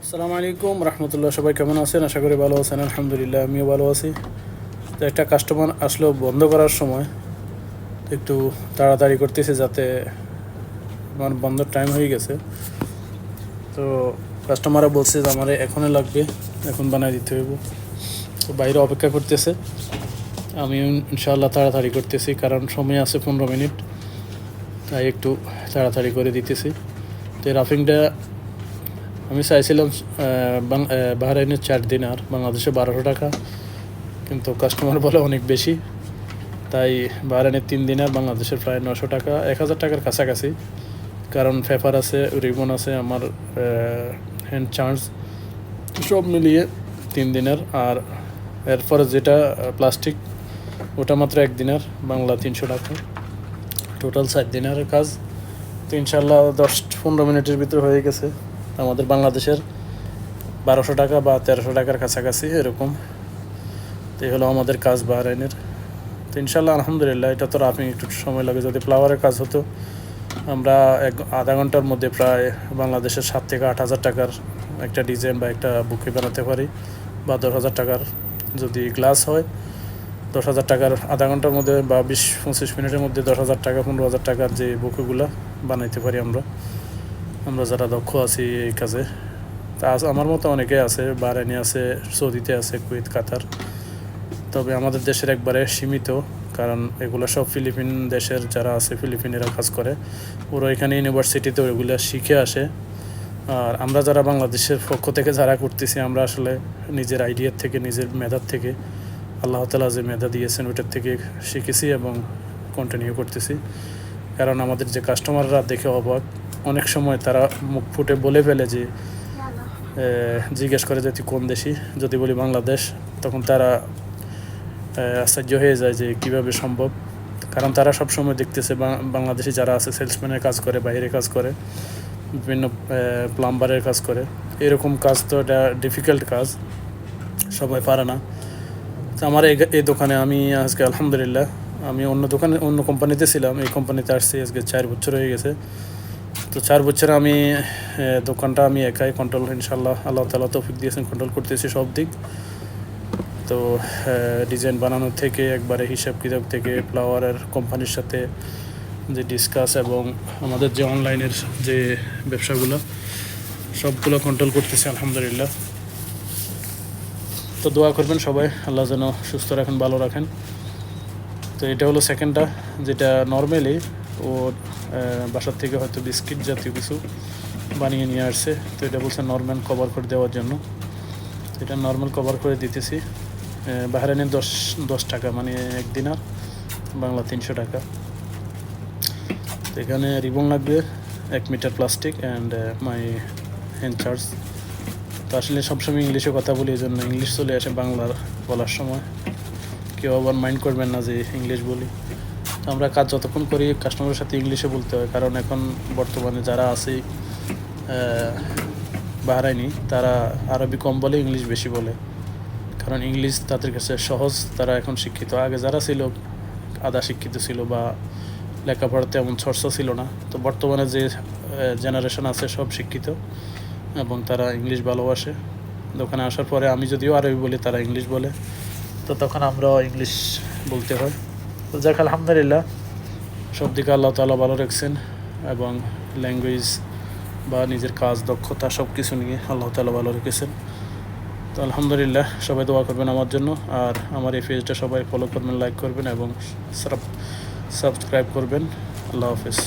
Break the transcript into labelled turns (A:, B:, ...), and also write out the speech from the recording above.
A: আসসালামু আলাইকুম রহমতুল্লাহ। সবাই কেমন আছেন? আশা করি ভালো আছেন। আলহামদুলিল্লাহ আমিও ভালো আছি। তো একটা কাস্টমার আসলো বন্ধ করার সময় একটু তাড়াতাড়ি করতেছে, যাতে আমার বন্ধর টাইম হয়ে গেছে। তো কাস্টমাররা বলছে যে আমার এখনই লাগবে, এখন বানাই দিতে হইব। তো বাইরে অপেক্ষা করতেছে, আমি ইনশাআল্লাহ তাড়াতাড়ি করতেছি, কারণ সময় আছে 15 মিনিট, তাই একটু তাড়াতাড়ি করে দিতেছি। তো এই রাফিংটা আমি চাইছিলাম বাহরাইনের 4 দিনার, বাংলাদেশে 1200 টাকা, কিন্তু কাস্টমার বলে অনেক বেশি, তাই বাহরাইনের 3 দিনার বাংলাদেশের প্রায় 900 টাকা, 1000 টাকার কাছাকাছি। কারণ পেপার আছে, রিবন আছে, আমার হ্যান্ড চার্জ সব মিলিয়ে 3 দিনার। আর এরপরে যেটা প্লাস্টিক, ওটা মাত্র 1 দিনার, বাংলা 300 টাকা, টোটাল 7 দিনারের কাজ। তো ইনশাল্লাহ 10-15 মিনিটের ভিতরে হয়ে গেছে। আমাদের বাংলাদেশের 1200 টাকা বা 1300 টাকার কাছাকাছি এরকম। তো এই হলো আমাদের কাজ বাহরাইনের। তো ইনশাল্লাহ আলহামদুলিল্লাহ। এটা তো রাফিং একটু সময় লাগে, যদি ফ্লাওয়ারের কাজ হতো আমরা আধা ঘন্টার মধ্যে প্রায় বাংলাদেশের 7 থেকে 8 হাজার টাকার একটা ডিজাইন বা একটা বুকে বানাতে পারি, বা 10,000 টাকার যদি গ্লাস হয়, 10,000 টাকার আধা ঘন্টার মধ্যে বা 20-25 মিনিটের মধ্যে 10,000 টাকা 15,000 টাকার যে বুকেগুলো বানাইতে পারি আমরা যারা দক্ষ আছি এই কাজে। তা আমার মতো অনেকে আছে, বাহরাইনে আছে, সৌদিতে আছে, কুয়েত, কাতার। তবে আমাদের দেশের একবারে সীমিত, কারণ এগুলো সব ফিলিপিন দেশের যারা আছে, ফিলিপিনেরা কাজ করে, ওরা এখানে ইউনিভার্সিটিতে ওইগুলো শিখে আসে। আর আমরা যারা বাংলাদেশের পক্ষ থেকে যারা করতেছি, আমরা আসলে নিজের আইডিয়ার থেকে, নিজের মেধার থেকে, আল্লাহ তাআলা যে মেধা দিয়েছেন ওইটার থেকে শিখেছি এবং কন্টিনিউ করতেছি। কারণ আমাদের যে কাস্টমাররা দেখে অবাক, অনেক সময় তারা মুখ ফুটে বলে ফেলে যে, জিজ্ঞেস করে যে তুই কোন দেশি, যদি বলি বাংলাদেশ, তখন তারা আশ্চর্য হয়ে যায় যে কীভাবে সম্ভব। কারণ তারা সবসময় দেখতেছে বাংলাদেশি যারা আছে সেলসম্যানের কাজ করে, বাইরে কাজ করে, বিভিন্ন প্লাম্বারের কাজ করে। এরকম কাজ তো এটা ডিফিকাল্ট কাজ, সবাই পারে না। তো আমার এই দোকানে আমি আজকে আলহামদুলিল্লাহ, আমি অন্য কোম্পানিতে ছিলাম, এই কোম্পানিতে আসছি আজকে 4 বছর হয়ে গেছে। তো 4 বছরে আমি দোকানটা আমি একাই কন্ট্রোল, ইনশাল্লাহ আল্লাহ তাআলা তৌফিক দিয়েছেন, কন্ট্রোল করতেছি সব দিক। তো ডিজাইন বানানোর থেকে একবারে হিসাব কিতাব থেকে, ফ্লাওয়ারের কোম্পানির সাথে যে ডিসকাস, এবং আমাদের যে অনলাইনের যে ব্যবসাগুলো, সবগুলো কন্ট্রোল করতেছি আলহামদুলিল্লাহ। তো দোয়া করবেন সবাই, আল্লাহ যেন সুস্থ রাখেন, ভালো রাখেন। তো এটা হলো সেকেন্ডটা, যেটা নর্মালি ও বাসার থেকে হয়তো বিস্কিট জাতীয় কিছু বানিয়ে নিয়ে আসছে। তো এটা বলছে নর্মাল কভার করে দেওয়ার জন্য। এটা নর্মাল কভার করে দিতেছি। বাহরাইনের 10 টাকা, মানে 1 দিনার, বাংলা 300 টাকা। তো এখানে রিবন লাগবে 1 metre plastic, and my hand charge. তো আসলে সবসময় ইংলিশে কথা বলি, এই জন্য ইংলিশ চলে আসে বাংলার বলার সময়, কেউ আবার মাইন্ড করবেন না যে ইংলিশ বলি। তো আমরা কাজ যতক্ষণ করি কাস্টমারের সাথে ইংলিশে বলতে হয়, কারণ এখন বর্তমানে যারা আছে বাহরাইনি, তারা আরবি কম বলে, ইংলিশ বেশি বলে। কারণ ইংলিশ তাদের কাছে সহজ, তারা এখন শিক্ষিত। আগে যারা ছিল আধা শিক্ষিত ছিল বা লেখাপড়াতে এমন চর্চা ছিল না। তো বর্তমানে যে জেনারেশন আছে সব শিক্ষিত, এবং তারা ইংলিশ ভালোবাসে। দোকানে আসার পরে আমি যদিও আরবি বলি, তারা ইংলিশ বলে, তো তখন আমরাও ইংলিশ বলতে হয়। তো যাক আলহামদুলিল্লাহ, সব দিকে আল্লাহ তাআলা ভালো রাখছেন, এবং ল্যাঙ্গুয়েজ বা নিজের কাজ দক্ষতা সব কিছু নিয়ে আল্লাহ তাআলা ভালো রেখেছেন। তো আলহামদুলিল্লাহ, সবাই দোয়া করবেন আমার জন্য। আর আমার এই পেজটা সবাই ফলো করবেন, লাইক করবেন এবং সাবস্ক্রাইব করবেন। আল্লাহ হাফেজ।